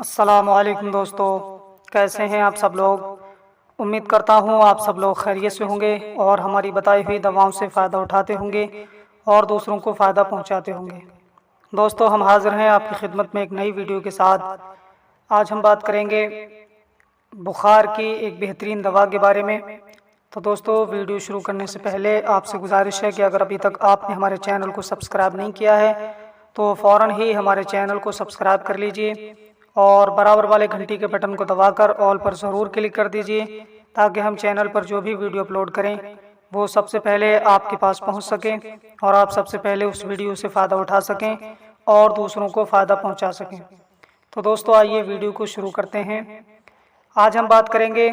السلام علیکم دوستو، کیسے ہیں آپ سب لوگ؟ امید کرتا ہوں آپ سب لوگ خیریت سے ہوں گے اور ہماری بتائی ہوئی دواؤں سے فائدہ اٹھاتے ہوں گے اور دوسروں کو فائدہ پہنچاتے ہوں گے۔ دوستو، ہم حاضر ہیں آپ کی خدمت میں ایک نئی ویڈیو کے ساتھ۔ آج ہم بات کریں گے بخار کی ایک بہترین دوا کے بارے میں۔ تو دوستو، ویڈیو شروع کرنے سے پہلے آپ سے گزارش ہے کہ اگر ابھی تک آپ نے ہمارے چینل کو سبسکرائب نہیں کیا ہے تو فوراً ہی ہمارے چینل کو سبسکرائب کر لیجئے اور برابر والے گھنٹی کے بٹن کو دبا کر آل پر ضرور کلک کر دیجئے تاکہ ہم چینل پر جو بھی ویڈیو اپلوڈ کریں وہ سب سے پہلے آپ کے پاس پہنچ سکیں اور آپ سب سے پہلے اس ویڈیو سے فائدہ اٹھا سکیں اور دوسروں کو فائدہ پہنچا سکیں۔ تو دوستو، آئیے ویڈیو کو شروع کرتے ہیں۔ آج ہم بات کریں گے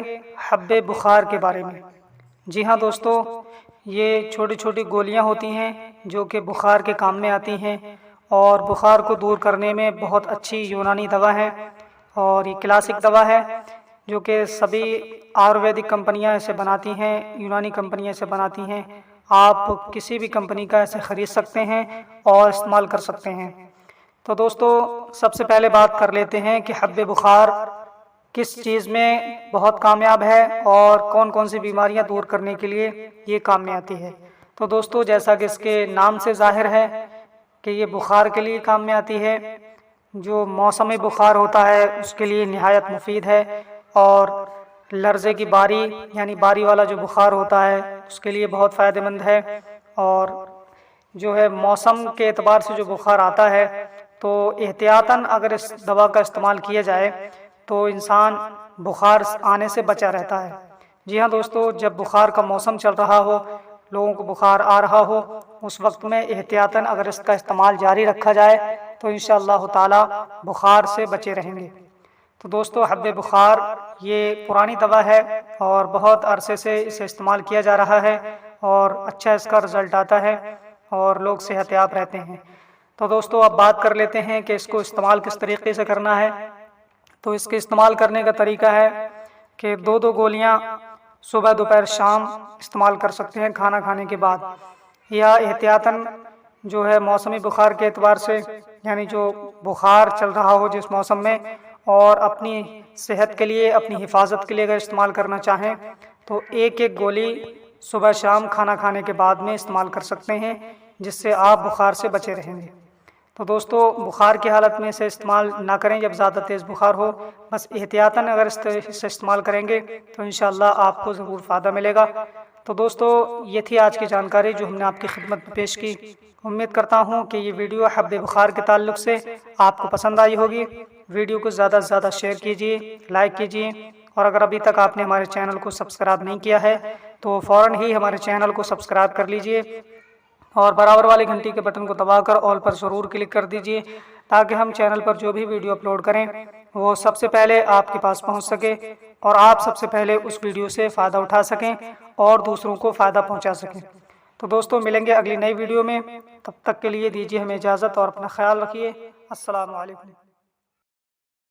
حب بخار کے بارے میں۔ جی ہاں دوستو، یہ چھوٹی چھوٹی گولیاں ہوتی ہیں جو کہ بخار کے کام میں آتی ہیں اور بخار کو دور کرنے میں بہت اچھی یونانی دوا ہے اور یہ کلاسک دوا ہے جو کہ سبھی آیورویدک کمپنیاں اسے بناتی ہیں، یونانی کمپنیاں اسے بناتی ہیں۔ آپ کسی بھی کمپنی کا اسے خرید سکتے ہیں اور استعمال کر سکتے ہیں۔ تو دوستو، سب سے پہلے بات کر لیتے ہیں کہ حب بخار کس چیز میں بہت کامیاب ہے اور کون کون سی بیماریاں دور کرنے کے لیے یہ کام میں آتی ہے۔ تو دوستو، جیسا کہ اس کے نام سے ظاہر ہے کہ یہ بخار کے لیے کام میں آتی ہے، جو موسمی بخار ہوتا ہے اس کے لیے نہایت مفید ہے، اور لرزے کی باری یعنی باری والا جو بخار ہوتا ہے اس کے لیے بہت فائدہ مند ہے، اور جو ہے موسم کے اعتبار سے جو بخار آتا ہے تو احتیاطاً اگر اس دوا کا استعمال کیا جائے تو انسان بخار آنے سے بچا رہتا ہے۔ جی ہاں دوستو، جب بخار کا موسم چل رہا ہو، لوگوں کو بخار آ رہا ہو، اس وقت میں احتیاطاً اگر اس کا استعمال جاری رکھا جائے تو انشاءاللہ تعالی بخار سے بچے رہیں گے۔ تو دوستو، حب بخار یہ پرانی دوا ہے اور بہت عرصے سے اسے استعمال کیا جا رہا ہے اور اچھا اس کا رزلٹ آتا ہے اور لوگ صحت یاب رہتے ہیں۔ تو دوستو، اب بات کر لیتے ہیں کہ اس کو استعمال کس طریقے سے کرنا ہے۔ تو اس کے استعمال کرنے کا طریقہ ہے کہ دو گولیاں صبح دوپہر شام استعمال کر سکتے ہیں کھانا کھانے کے بعد، یا احتیاطاً جو ہے موسمی بخار کے اعتبار سے یعنی جو بخار چل رہا ہو جس موسم میں، اور اپنی صحت کے لیے اپنی حفاظت کے لیے اگر استعمال کرنا چاہیں تو ایک گولی صبح شام کھانا کھانے کے بعد میں استعمال کر سکتے ہیں، جس سے آپ بخار سے بچے رہیں گے۔ تو دوستو، بخار کی حالت میں اسے استعمال نہ کریں جب زیادہ تیز بخار ہو، بس احتیاطاً اگر اسے استعمال کریں گے تو انشاءاللہ آپ کو ضرور فائدہ ملے گا۔ تو دوستو، یہ تھی آج کی جانکاری جو ہم نے آپ کی خدمت میں پیش کی۔ امید کرتا ہوں کہ یہ ویڈیو حب بخار کے تعلق سے آپ کو پسند آئی ہوگی۔ ویڈیو کو زیادہ سے زیادہ شیئر کیجیے، لائک کیجیے، اور اگر ابھی تک آپ نے ہمارے چینل کو سبسکرائب نہیں کیا ہے تو فوراً ہی ہمارے چینل کو سبسکرائب کر لیجیے اور برابر والے گھنٹی کے بٹن کو دبا کر آل پر ضرور کلک کر دیجیے تاکہ ہم چینل پر جو بھی ویڈیو اپلوڈ کریں وہ سب سے پہلے آپ کے پاس پہنچ سکے اور آپ سب سے پہلے اس ویڈیو سے فائدہ اٹھا سکیں اور دوسروں کو فائدہ پہنچا سکیں۔ تو دوستو، ملیں گے اگلی نئی ویڈیو میں، تب تک کے لیے دیجیے ہمیں اجازت اور اپنا خیال رکھیے۔ السلام علیکم۔